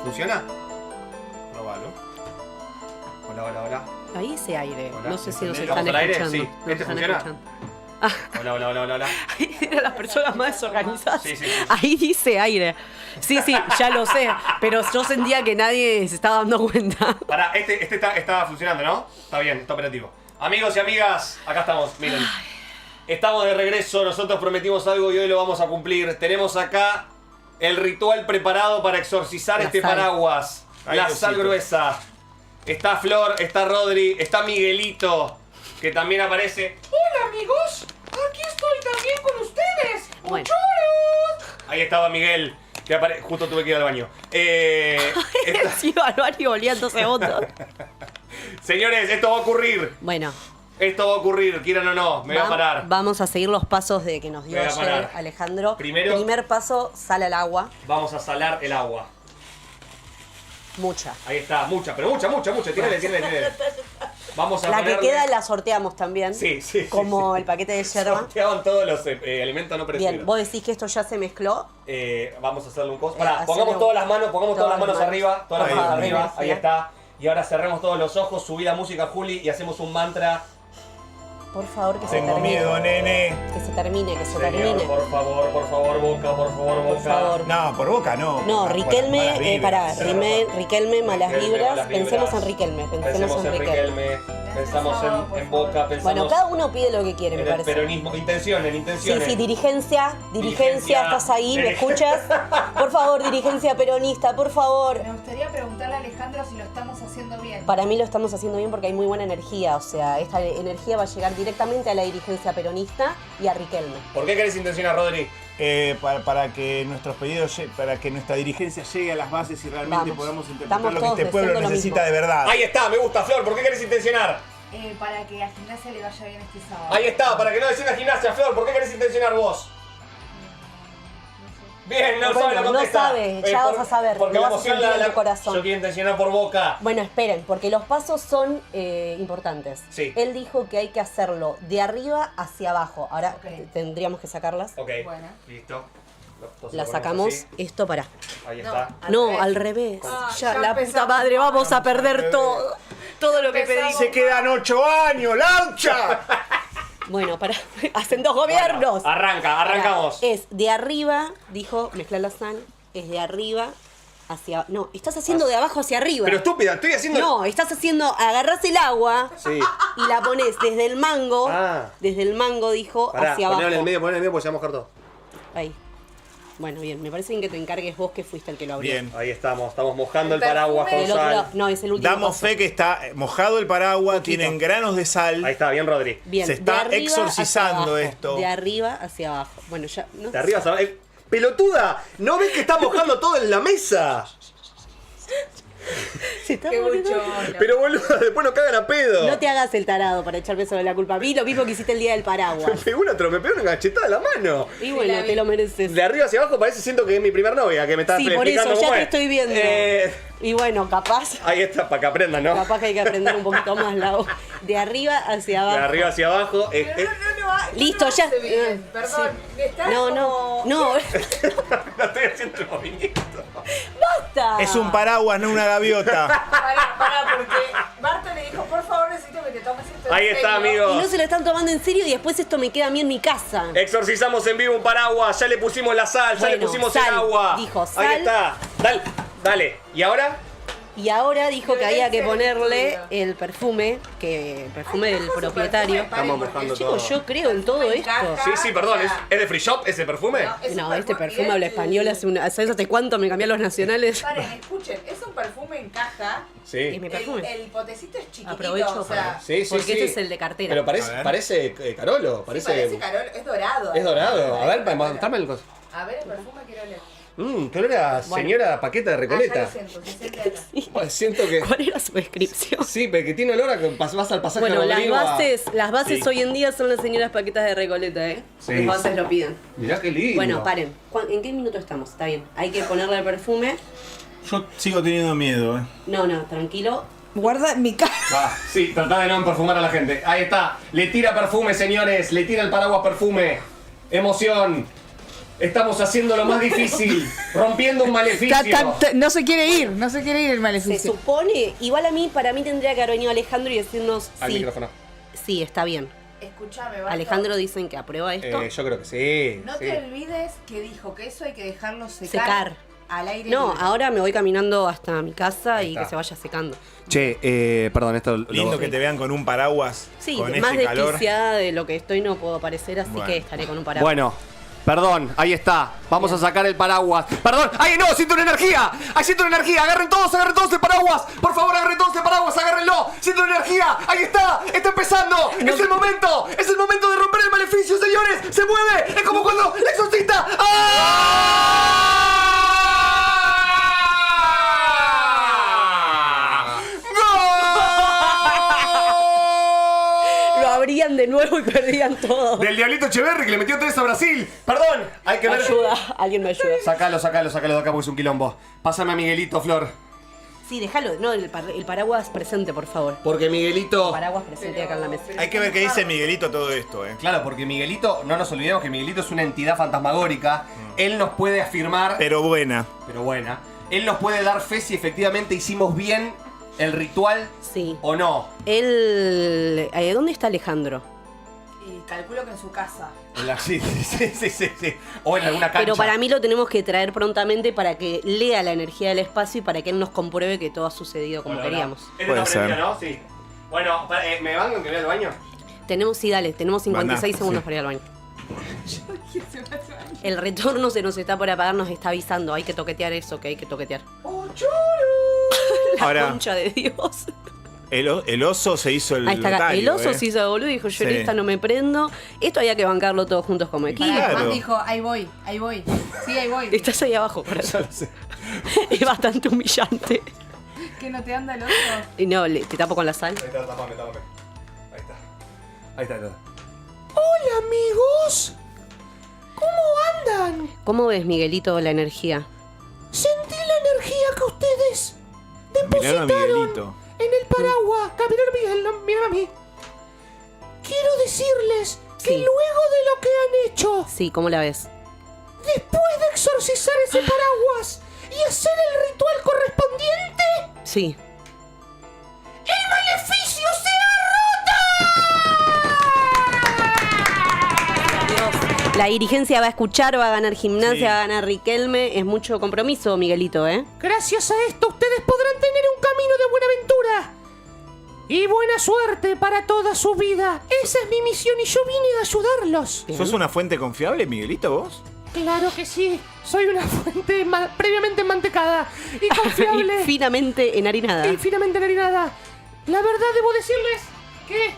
¿Funciona? Probalo. Hola, hola, hola. Ahí dice aire. Hola. No sé si nos ¿Estamos están al aire? escuchando. Sí. Nos están ¿Funciona? escuchando. Hola, hola, hola, hola, hola. Eran las personas más desorganizadas. Sí. Ahí dice aire. Sí, ya lo sé. Pero yo sentía que nadie se estaba dando cuenta. Pará, está funcionando, ¿no? Está bien, está operativo. Amigos y amigas, acá estamos, miren. Estamos de regreso, nosotros prometimos algo y hoy lo vamos a cumplir. Tenemos acá el ritual preparado para exorcizar La este sal. paraguas. Ay, La Diosito. sal gruesa. Está Flor, está Rodri, está Miguelito, que también aparece. ¡Hola, amigos! Aquí estoy también con ustedes. Bueno. Ahí estaba Miguel, que justo tuve que ir al baño. Sí, al baño y volvían 2 segundos. Señores, esto va a ocurrir. Bueno. Esto va a ocurrir, quieran o no, me voy a parar. Vamos a seguir los pasos de que nos dio Me voy a ayer parar. Alejandro. Primero- Primer paso, sal al agua. Vamos a salar el agua. Mucha. Ahí está, mucha, pero mucha. Tírale. Vamos a La ponerle... que queda la sorteamos también. Sí. Como el paquete de yerba. Sorteaban todos los alimentos no perecederos. Bien, vos decís que esto ya se mezcló. Vamos a hacerle un coso. Pará, hacerle pongamos un- todas las manos, manos. arriba. Todas las Ahí, manos ahí, arriba. ahí. Ahí está. Y ahora cerremos todos los ojos, subí la música, Juli, y hacemos un mantra. Por favor, que se Tengo termine. miedo, nene. Que se termine, que se Señor, termine. por favor, boca, por favor, boca. Por favor. No, por boca no. No, Por Riquelme, malas vibras. pará, Riquelme, malas vibras. malas vibras. Pensemos en Riquelme, Pensemos en Riquelme, pensamos en Boca, pensamos Bueno, cada uno pide lo que quiere, en me el parece. peronismo. Intenciones. Sí, dirigencia, Dirigencia. ¿estás ahí? ¿Me escuchas? Por favor, dirigencia peronista, por favor. Me gustaría preguntarle a Alejandro si lo estamos haciendo bien. Para mí lo estamos haciendo bien porque hay muy buena energía, o sea, esta energía va a llegar directamente a la dirigencia peronista y a Riquelme. ¿Por qué querés intencionar, Rodri? Para que nuestros pedidos, para que nuestra dirigencia llegue a las bases y realmente Vamos. podamos interpretar Estamos lo que todos este pueblo deseando lo necesita mismo. de verdad. Ahí está, me gusta, Flor. ¿Por qué querés intencionar? Para que a Gimnasia le vaya bien este sábado. Ahí está, para que no descienda gimnasia, Flor. ¿Por qué querés intencionar vos? Bien, no Bueno, sabe la no contesta. sabe, ya vas a saber, Porque lo la vas a emoción sentir en tu corazón. Yo quiero intencionar por Boca. Bueno, esperen, porque los pasos son importantes. Sí. Él dijo que hay que hacerlo de arriba hacia abajo. Ahora Ok. tendríamos que sacarlas. Ok, Bueno. listo. Entonces La lo ponemos sacamos. así. Esto para. Ahí está. No, al revés. Ah, ya ya la puta empezamos. madre, vamos a perder revés. todo. Todo lo que pedí. Empezamos. Se quedan 8 años, ¡laucha! Bueno, para. Hacen 2 gobiernos. Bueno, arrancamos. Ahora, es de arriba, dijo, mezcla la sal. Es de arriba hacia. No, estás haciendo de abajo hacia arriba. Pero estúpida, estoy haciendo... No, estás haciendo. Agarrás el agua. Sí. Y la pones desde el mango. Ah. Desde el mango, dijo, Pará, hacia abajo. ponelo en el medio porque se va a mojar todo. Ahí. Bueno, bien, me parece bien que te encargues vos que fuiste el que lo abrió. Bien. Ahí estamos mojando el El paraguas con perfume. El otro sal. lado- no, es el último. Damos paso. fe que está mojado el paraguas, tienen granos de sal. Ahí está, bien, Rodri. Bien, Se está de arriba exorcizando hacia abajo, esto. De arriba hacia abajo. Bueno, ya. No De arriba, ¡pelotuda! ¿No ves que está mojando todo en la mesa? se está Qué volviendo- buchona. Pero boludo, después nos cagan a pedo. No te hagas el tarado para echarme sobre la culpa. A mí lo mismo que hiciste el día del Me paraguas. pegó me pegó una cachetada en la mano. Y bueno, la vi. te lo mereces. De arriba hacia abajo parece siento que es mi primer novia que me está Sí, por explicando eso, ya cómo te es. estoy viendo. Y bueno, capaz. Ahí está, para que aprendan, ¿no? Capaz que hay que aprender un poquito más la voz. De arriba hacia De abajo. arriba hacia abajo. Listo, ya. Perdón, está No, como... no. No estoy haciendo el movimiento. ¡Basta! Es un paraguas, no una gaviota. Pará, porque Marta le dijo, por favor, necesito que te tomes esto en Ahí está, serio. amigo. Y no se lo están tomando en serio y después esto me queda a mí en mi casa. Exorcizamos en vivo un paraguas, ya le pusimos la sal, ya le Bueno, pusimos sal, el agua. dijo sal. Ahí está. Dale. ¿Y ahora? Y ahora dijo que había que Violencia ponerle electrónica. el perfume del Deja su propietario. perfume, paren, porque mojando chicos, todo. Yo creo en todo Me esto. encaja. Sí, perdón. ¿Es de Free Shop ese perfume? Es un No, este perfume bien, habla español hace una. ¿Sabes hace cuánto me cambié a los nacionales? Paren, escuchen, es un perfume en caja. Sí. Es mi perfume. El potecito es chiquitito, Aprovecho o sea, para. Sí, Porque este es el de cartera. Pero A parece, ver. Carolo. sí, Parece, parece Carol, es dorado. es dorado. A ver, Parece mostrame el coso. A ver el perfume, quiero oler. Que olor a señora Paqueta de Ah, ya Recoleta. lo siento, se siente acá. Bueno, siento que... ¿Cuál era su descripción? Sí, pero que tiene olor a que vas al pasaje Bueno, las Rodrigo a- bases Sí. hoy en día son las señoras Paquetas de Recoleta, ¿eh? Sí. Las bases lo piden. Mirá qué lindo. Bueno, paren. ¿En qué minuto estamos? Está bien. Hay que ponerle el perfume. Yo sigo teniendo miedo, No, tranquilo. Guarda en mi casa. Va, sí, tratá de no perfumar a la gente. Ahí está. Le tira perfume, señores. Le tira el paraguas perfume. Emoción. Estamos haciendo lo más difícil, rompiendo un maleficio. No se quiere ir el Se maleficio. supone, igual para mí tendría que haber venido Alejandro y decirnos Al sí. micrófono. Sí, está bien. Escúchame, Barto. Alejandro dicen que aprueba esto. Yo creo que sí. No sí. te olvides que dijo que eso hay que dejarlo Secar. al aire No, libre. ahora me voy caminando hasta mi casa Ahí y está. que se vaya secando. Che, perdón, esto Lindo que te vean con un paraguas. Sí, con más ese calor. desquiciada de lo que estoy no puedo parecer, así Bueno. que estaré con un paraguas. Bueno, perdón, ahí está. Vamos a sacar el paraguas. Perdón, ¡ay no! ¡Siento una energía! ¡Ay, siento una energía! ¡Agarren todos el paraguas! ¡Por favor, agarren todos el paraguas! ¡Agárrenlo! ¡Siento una energía! ¡Ahí está! ¡Está empezando! ¡Es el momento! ¡Es el momento de romper el maleficio, señores! ¡Se mueve! ¡Es como cuando el exorcista! ¡Ah! ¡Gol! Lo abrían de nuevo y perdían todo. Del Diablito Echeverri que le metió 3 a Brasil. Perdón, hay que ver. Ayuda, alguien me ayuda. Sácalo de acá porque es un quilombo. Pásame a Miguelito, Flor. Sí, déjalo. No, el paraguas presente, por favor. Porque Miguelito. Paraguas presente acá en la mesa. Hay que ver qué dice Miguelito todo esto, Claro, porque Miguelito, no nos olvidemos que Miguelito es una entidad fantasmagórica. Él nos puede afirmar, Pero buena. pero buena, él nos puede dar fe si efectivamente hicimos bien el ritual Sí. o no. Él. ¿Dónde está Alejandro? Y calculo que en su casa. Sí. O en alguna cancha. Pero para mí lo tenemos que traer prontamente para que lea la energía del espacio y para que él nos compruebe que todo ha sucedido como queríamos. Puede ser. ¿no? Sí. Bueno, ¿me van que voy al baño? Tenemos 56 Mandá, segundos sí. para ir al baño. El retorno se nos está por apagar, nos está avisando. Hay que toquetear eso, que hay que toquetear. La Ahora, concha de Dios. el oso se hizo el Ahí está acá. lotario, El oso se hizo boludo y dijo, yo en Sí. esta no me prendo. Esto había que bancarlo todos juntos como equipo. Pará, Claro. Juan dijo, ahí voy. Sí, ahí voy. Estás ahí abajo, corazón. Es bastante humillante. ¿Qué no te anda el otro? Y no, te tapo con la sal. Ahí está, tapame. Ahí está. Hola, amigos. ¿Cómo andan? ¿Cómo ves, Miguelito, la energía? Sentí la energía que ustedes Miraron a Miguelito. en el paraguas. Miren a mí. Quiero decirles que Sí. luego de lo que han hecho, Sí, ¿cómo la ves? después de exorcizar ese paraguas y hacer el ritual correspondiente, Sí. ¡el maleficio se ha roto! Dios. La dirigencia va a escuchar, va a ganar gimnasia, Sí. va a ganar Riquelme. Es mucho compromiso, Miguelito, ¿eh? Gracias a esto ustedes podrán tener un camino de buena aventura y buena suerte para toda su vida. Esa es mi misión y yo vine a ayudarlos. ¿Sos una fuente confiable, Miguelito, vos? Claro que sí, soy una fuente previamente mantecada y Y confiable finamente enharinada. y finamente enharinada. La verdad debo decirles que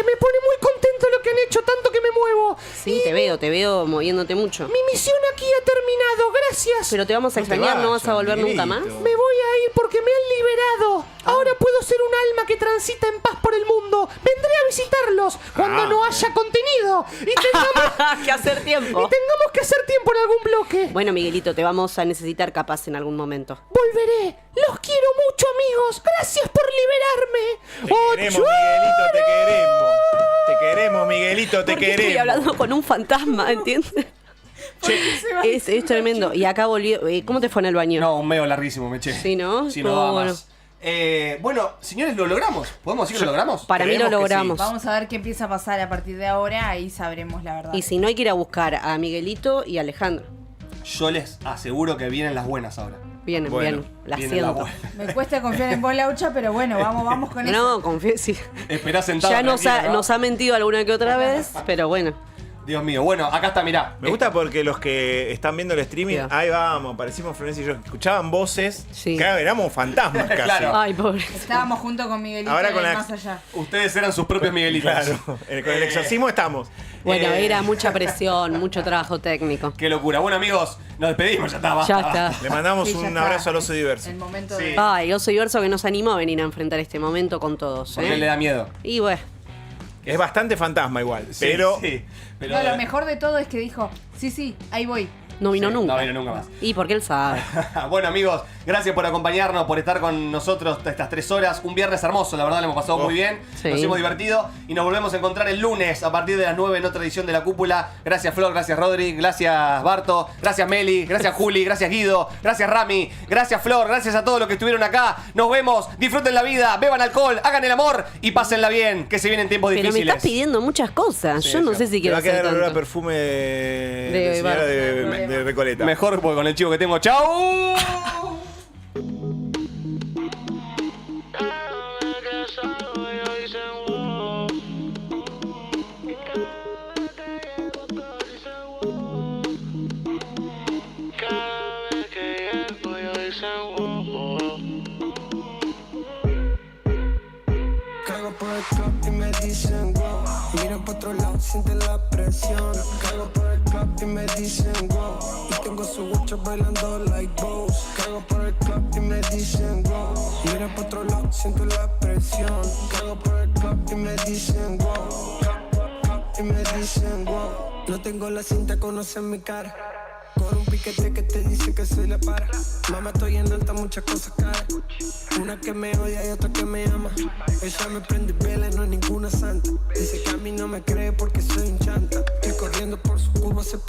me pone muy contento lo que han hecho, tanto que me muevo. Sí, te veo moviéndote mucho. Mi misión aquí ha terminado, gracias. Pero te vamos a No te extrañar, no vas a vayas, volver nunca más. Miguelito. Me voy a ir porque me han liberado. Ahora puedo ser un alma que transita en paz por el mundo. Vendré a visitarlos cuando no haya contenido y tengamos, que hacer tiempo. que hacer tiempo en algún bloque. Bueno, Miguelito, te vamos a necesitar capaz en algún momento. Volveré. Los quiero mucho, amigos. Gracias por liberarme. Te queremos, Miguelito, te queremos. Te queremos, Miguelito, te Porque queremos. estoy hablando con un fantasma, ¿entiendes? Es tremendo. Y acá volvió. ¿Cómo te fue en el baño? No, un meo larguísimo, me eché. Sí, ¿no? Sí, no Estuvo da bueno. más. Bueno, señores, ¿lo logramos? ¿Podemos decir que lo logramos? Para mí lo Creemos que sí. logramos. Vamos a ver qué empieza a pasar a partir de ahora, ahí sabremos la verdad. Y si no, hay que ir a buscar a Miguelito y a Alejandro. Yo les aseguro que vienen las buenas ahora. Vienen, Bueno, bien. La Vienen las siento. buenas. Me cuesta confiar en vos, Laucha, pero bueno, vamos con eso. No, confío, sí. Esperá sentado. Ya nos tranquilo, ¿no? ha mentido alguna que otra vez, pero bueno. Dios mío. Bueno, acá está, mirá. Me gusta porque los que están viendo el streaming, Mira. ahí vamos, parecimos Florencia y yo, escuchaban voces, Sí. que éramos fantasmas casi. Claro. Ay, pobre. Estábamos junto con Miguelito Ahora en con el la- más allá. Ustedes eran sus propios Miguelitos. Claro, con el exorcismo estamos. Bueno, era mucha presión, mucho trabajo técnico. Qué locura. Bueno, amigos, nos despedimos. Ya está. basta, Ya basta. está. Le mandamos Sí, ya un está. abrazo al oso diverso. El momento Sí. de... Ay, yo soy Verso que nos animó a venir a enfrentar este momento con todos. Porque él le da miedo. Y bueno, Es bastante fantasma igual, Sí, pero sí, pero No, lo mejor de todo es que dijo, sí, ahí voy. No vino Sí, nunca. No vino nunca más. Y porque él sabe. Bueno, amigos, gracias por acompañarnos, por estar con nosotros estas 3 horas. Un viernes hermoso, la verdad, lo hemos pasado muy bien. Sí. Nos hemos divertido y nos volvemos a encontrar el lunes a partir de las 9 en otra edición de La Cúpula. Gracias, Flor, gracias, Rodri, gracias, Barto, gracias, Meli, gracias, Juli, gracias, Guido, gracias, Rami, gracias, Flor, gracias a todos los que estuvieron acá. Nos vemos, disfruten la vida, beban alcohol, hagan el amor y pásenla bien, que se vienen tiempos Pero me difíciles. estás pidiendo muchas cosas. Sí, Yo no sí. sé si Te quiero va a quedar hacer olor a tanto. perfume de señora Barto, de Recoleta. Mejor porque con el chico que tengo. ¡Chau! Caigo por el club y me dicen wow. Miran por otro lado, sienten la presión. Caigo por el club y me dicen wow. Y tengo su guacho bailando like bows. Caigo por el club y me dicen wow. Miran por otro lado, siento la presión. Caigo por el club y me dicen wow. Y me dicen wow. No tengo la cinta, conocen mi cara. Con un piquete que te dice que soy la para. Mamá, estoy en alta, muchas cosas caras. Una que me odia y otra que me ama. Ella me prende vela, no es ninguna santa. Dice que a mí no me cree porque soy un chanta. Estoy corriendo por su curva, se